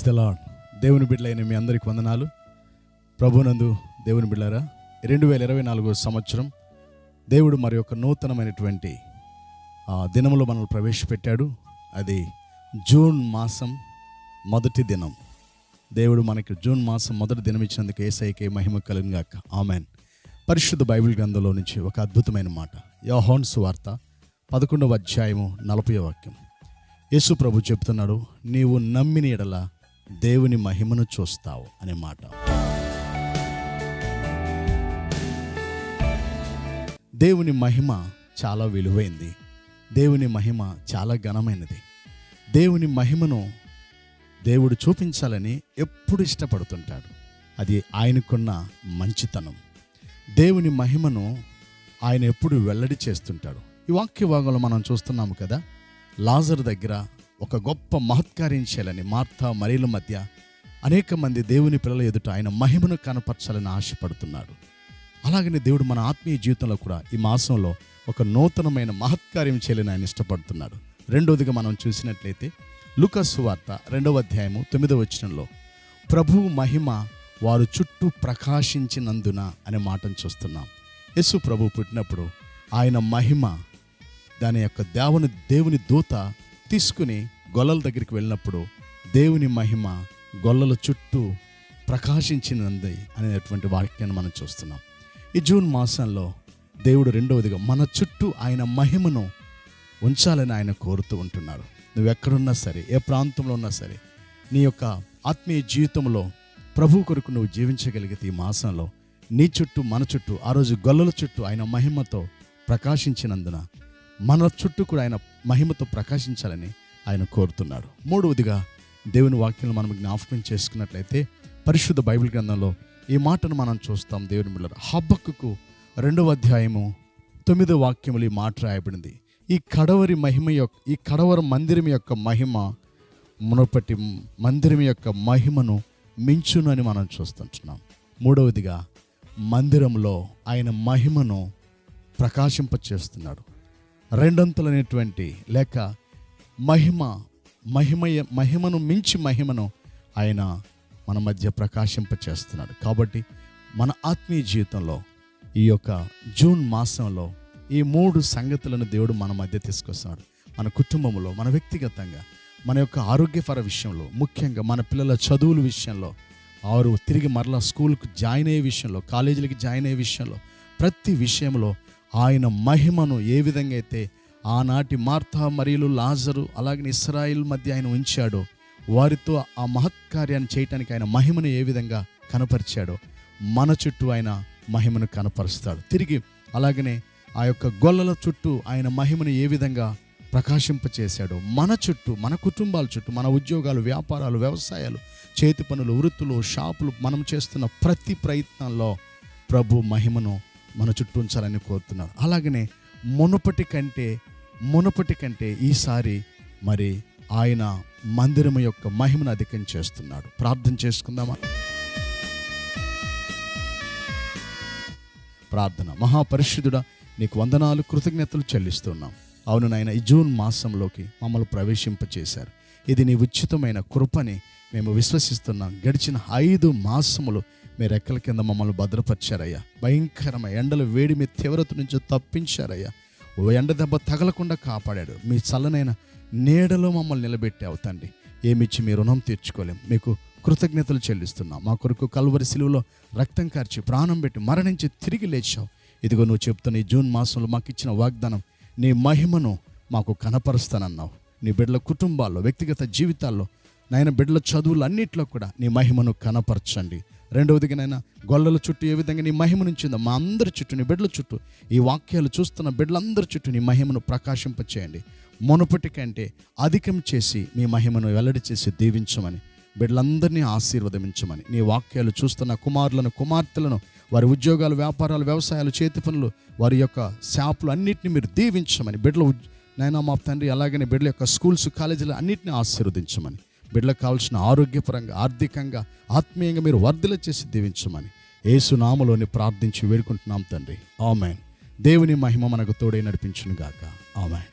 The lord. దేవుని బిడ్డలైన మీ అందరికి వందనాలు. ప్రభునందు దేవుని బిడ్డలారా, 2024 సంవత్సరం దేవుడు మరి ఒక నూతనమైనటువంటి దినములో మనల్ని ప్రవేశపెట్టాడు. అది జూన్ మాసం మొదటి దినం. దేవుడు మనకి జూన్ మాసం మొదటి దినం ఇచ్చినందుకు యేసయ్యకే మహిమ కలుగును గాక. ఆమెన్. పరిశుద్ధ బైబిల్ గ్రంథంలో నుంచి ఒక అద్భుతమైన మాట, యోహాను సువార్త 11వ అధ్యాయము 40వ వాక్యం. యేసు ప్రభు చెప్తున్నాడు, నీవు నమ్మిన యెడల దేవుని మహిమను చూస్తావు అనే మాట. దేవుని మహిమ చాలా విలువైంది. దేవుని మహిమ చాలా ఘనమైనది. దేవుని మహిమను దేవుడు చూపించాలని ఎప్పుడు ఇష్టపడుతుంటాడు. అది ఆయనకున్న మంచితనం. దేవుని మహిమను ఆయన ఎప్పుడు వెల్లడి చేస్తుంటాడు. ఈ వాక్య భాగంలో మనం చూస్తున్నాము కదా, లాజరు దగ్గర ఒక గొప్ప మహత్కార్యం చేయాలని మార్తా మరియల మధ్య అనేక మంది దేవుని పిల్లల ఎదుట ఆయన మహిమను కనపరచాలని ఆశపడుతున్నాడు. అలాగనే దేవుడు మన ఆత్మీయ జీవితంలో కూడా ఈ మాసంలో ఒక నూతనమైన మహత్కార్యం చేయాలని ఆయన ఇష్టపడుతున్నాడు. రెండోదిగా మనం చూసినట్లయితే లూకా సువార్త 2వ అధ్యాయము 9వ వచనంలో ప్రభువు మహిమ వారు చుట్టూ ప్రకాశించినందున అనే మాటను చూస్తున్నాం. యేసు ప్రభు పుట్టినప్పుడు ఆయన మహిమ దాని యొక్క దేవుని దూత తీసుకుని గొల్లల దగ్గరికి వెళ్ళినప్పుడు దేవుని మహిమ గొల్లల చుట్టూ ప్రకాశించినది అనేటువంటి వాక్యాన్ని మనం చూస్తున్నాం. ఈ జూన్ మాసంలో దేవుడు రెండవదిగా మన చుట్టూ ఆయన మహిమను ఉంచాలని ఆయన కోరుతూ ఉంటున్నాడు. నువ్వు ఎక్కడున్నా సరే, ఏ ప్రాంతంలో ఉన్నా సరే, నీ యొక్క ఆత్మీయ జీవితంలో ప్రభు కొరకు నువ్వు జీవించగలిగితే ఈ మాసంలో నీ చుట్టూ మన చుట్టూ ఆ రోజు గొల్లల చుట్టూ ఆయన మహిమతో ప్రకాశించినందున మన చుట్టూ కూడా ఆయన మహిమతో ప్రకాశించాలని ఆయన కోరుతున్నాడు. మూడవదిగా దేవుని వాక్యాలను మనం జ్ఞాపకం చేసుకున్నట్లయితే పరిశుద్ధ బైబిల్ గ్రంథంలో ఈ మాటను మనం చూస్తాం. దేవుని బిడ్డలారా, హబక్కూకు 2వ అధ్యాయము 9వ వాక్యములు ఈ మాట రాయబడింది. ఈ కడవరి మందిరం యొక్క మహిమ మునుపటి మందిరం యొక్క మహిమను మించును అని మనం చూస్తుంటున్నాం. మూడవదిగా మందిరంలో ఆయన మహిమను ప్రకాశింపచేస్తున్నాడు. రెండంతలైనటువంటి లేక మహిమను మించి మహిమను ఆయన మన మధ్య ప్రకాశింపచేస్తున్నాడు. కాబట్టి మన ఆత్మీయ జీవితంలో ఈ యొక్క జూన్ మాసంలో ఈ 3 సంగతులను దేవుడు మన మధ్య తీసుకొస్తున్నాడు. మన కుటుంబంలో, మన వ్యక్తిగతంగా, మన యొక్క ఆరోగ్యపర విషయంలో, ముఖ్యంగా మన పిల్లల చదువుల విషయంలో, వారు తిరిగి మరలా స్కూల్కి జాయిన్ అయ్యే విషయంలో, కాలేజీలకి జాయిన్ అయ్యే విషయంలో, ప్రతి విషయంలో ఆయన మహిమను ఏ విధంగా అయితే ఆనాటి మార్తా మరియలు, లాజరు అలాగే ఇశ్రాయేలు మధ్య ఆయన ఉంచాడో, వారితో ఆ మహత్కార్యాన్ని చేయటానికి ఆయన మహిమను ఏ విధంగా కనపరిచాడో మన చుట్టూ ఆయన మహిమను కనపరుస్తాడు. తిరిగి అలాగనే ఆ యొక్క గొల్లల చుట్టూ ఆయన మహిమను ఏ విధంగా ప్రకాశింపచేశాడో మన చుట్టూ, మన కుటుంబాల చుట్టూ, మన ఉద్యోగాలు, వ్యాపారాలు, వ్యవసాయాలు, చేతి పనులు, వృత్తులు, షాపులు, మనం చేస్తున్న ప్రతి ప్రయత్నంలో ప్రభు మహిమను మన చుట్టూ ఉంచాలని కోరుతున్నాడు. అలాగనే మునుపటి కంటే ఈసారి మరి ఆయన మందిరం యొక్క మహిమను అధికం చేస్తున్నాడు. ప్రార్థన చేసుకుందామా? ప్రార్థన. మహాపరిశుద్ధుడా, నీకు వందనాలు, కృతజ్ఞతలు చెల్లిస్తున్నాం. అవును నాయన, ఈ జూన్ మాసంలోకి మమ్మల్ని ప్రవేశింపచేశారు. ఇది నీ ఉచితమైన కృపని మేము విశ్వసిస్తున్నాం. గడిచిన 5 మాసములు మీ రెక్కల కింద మమ్మల్ని భద్రపరిచారయ్యా. భయంకరమైన ఎండల వేడి మీ తీవ్రత నుంచి తప్పించారయ్యా. ఎండ దెబ్బ తగలకుండా కాపాడాడు. మీ చల్లనైన నీడలో మమ్మల్ని నిలబెట్టావు తండ్రి. ఏమిచ్చి మీ రుణం తీర్చుకోలేం. మీకు కృతజ్ఞతలు చెల్లిస్తున్నాం. మా కొరకు కల్వరి శిలువలో రక్తం కార్చి ప్రాణం పెట్టి మరణించి తిరిగి లేచావు. ఇదిగో నువ్వు చెప్తున్న ఈ జూన్ మాసంలో మాకు ఇచ్చిన వాగ్దానం, నీ మహిమను మాకు కనపరుస్తానన్నావు. నీ బిడ్డల కుటుంబాల్లో, వ్యక్తిగత జీవితాల్లో, నాయన బిడ్డల చదువులు అన్నింటిలో కూడా నీ మహిమను కనపరచండి. రెండవదిగా నాయన, గొల్లల చుట్టూ ఏ విధంగా నీ మహిమ నుంచిందో మా అందరి చుట్టూ, నీ బిడ్డల చుట్టూ, ఈ వాక్యాలు చూస్తున్న బిడ్డలందరి చుట్టూ నీ మహిమను ప్రకాశింపచేయండి. మునుపటి కంటే అధికం చేసి మీ మహిమను వెల్లడి చేసి దీవించమని, బిడ్డలందరినీ ఆశీర్వదించమని, నీ వాక్యాలు చూస్తున్న కుమారులను, కుమార్తెలను, వారి ఉద్యోగాలు, వ్యాపారాలు, వ్యవసాయాలు, చేతి పనులు, వారి యొక్క షాపులు అన్నింటినీ మీరు దీవించమని, బిడ్డలు నాయన మా తండ్రి అలాగనే బిడ్డల యొక్క స్కూల్స్, కాలేజీలు అన్నింటినీ ఆశీర్వదించమని, బిడ్డలకు కావాల్సిన ఆరోగ్యపరంగా, ఆర్థికంగా, ఆత్మీయంగా మీరు వర్ధల చేసి దీవించమని యేసు నామములోని ప్రార్థించి వేడుకుంటున్నాం తండ్రి. ఆమేన్. దేవుని మహిమ మనకు తోడై నడిపించును గాక. ఆమేన్.